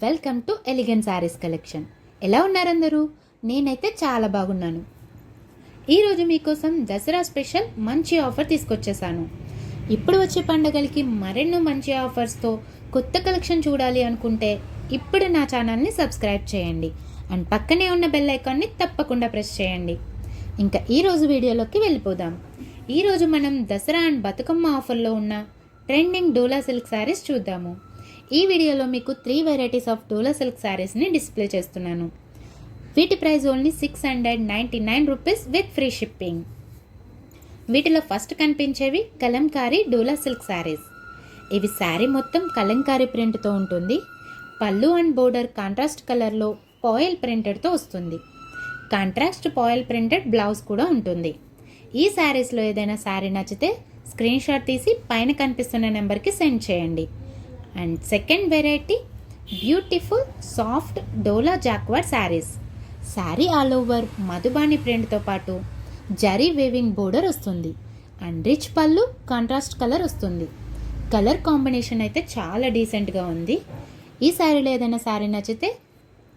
Welcome to elegant saris collection. ఎలా ఉన్నారందరూ? నేనైతే చాలా బాగున్నాను. ఈరోజు మీకోసం దసరా స్పెషల్ మంచి ఆఫర్ తీసుకొచ్చేసాను. ఇప్పుడు వచ్చే పండుగలకి మరెన్నో మంచి ఆఫర్స్తో కొత్త కలెక్షన్ చూడాలి అనుకుంటే ఇప్పుడు నా ఛానల్ని సబ్స్క్రైబ్ చేయండి అండ్ పక్కనే ఉన్న బెల్ ఐకాన్ని తప్పకుండా ప్రెస్ చేయండి. ఇంకా ఈరోజు వీడియోలోకి వెళ్ళిపోదాం. ఈరోజు మనం దసరా అండ్ బతుకమ్మ ఆఫర్లో ఉన్న ట్రెండింగ్ డోలా సిల్క్ శారీస్ చూద్దాము. ఈ వీడియోలో మీకు 3 వెరైటీస్ ఆఫ్ డోలా సిల్క్ శారీస్ని డిస్ప్లే చేస్తున్నాను. వీటి price only 699 rupees with free shipping. వీటిలో ఫస్ట్ కనిపించేవి కలంకారీ డోలా సిల్క్ శారీస్. ఇవి శారీ మొత్తం కలంకారీ ప్రింట్తో ఉంటుంది. పళ్ళు అండ్ బోర్డర్ కాంట్రాస్ట్ కలర్లో పాయిల్ ప్రింటెడ్తో వస్తుంది. కాంట్రాస్ట్ పాయిల్ ప్రింటెడ్ బ్లౌజ్ కూడా ఉంటుంది. ఈ శారీస్లో ఏదైనా శారీ నచ్చితే స్క్రీన్ షాట్ తీసి పైన కనిపిస్తున్న నెంబర్కి సెండ్ చేయండి. And second variety beautiful soft Dola jacquard saris. Sari all over Madhubani ప్రింట్తో పాటు జరీ వేవింగ్ బోర్డర్ వస్తుంది and rich pallu contrast colour వస్తుంది. కలర్ కాంబినేషన్ అయితే చాలా డీసెంట్గా ఉంది. ఈ శారీలో ఏదైనా శారీ నచ్చితే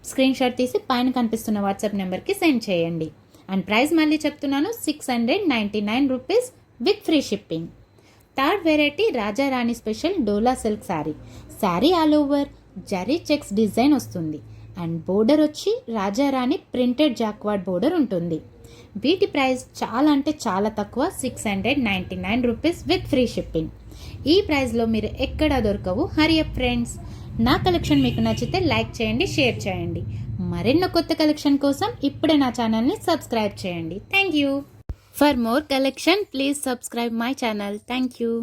స్క్రీన్ షాట్ తీసి పైన కనిపిస్తున్న వాట్సాప్ నెంబర్కి సెండ్ చేయండి. అండ్ ప్రైస్ మళ్ళీ చెప్తున్నాను, 699 rupees with free shipping. Third variety రాజారాణి special dola silk sari. Sari all over zari checks design వస్తుంది అండ్ బోర్డర్ వచ్చి రాజారాణి ప్రింటెడ్ జాక్వార్డ్ బోర్డర్ ఉంటుంది. వీటి ప్రైస్ చాలా అంటే చాలా తక్కువ, 699 రూపీస్ విత్ ఫ్రీ షిప్పింగ్. ఈ ప్రైస్లో మీరు ఎక్కడా దొరకవు. Hari up friends. నా కలెక్షన్ మీకు నచ్చితే లైక్ చేయండి, షేర్ చేయండి. మరెన్నో కొత్త కలెక్షన్ కోసం ఇప్పుడే నా ఛానల్ని సబ్స్క్రైబ్ చేయండి. Thank you. For more collection, please subscribe my channel. Thank you.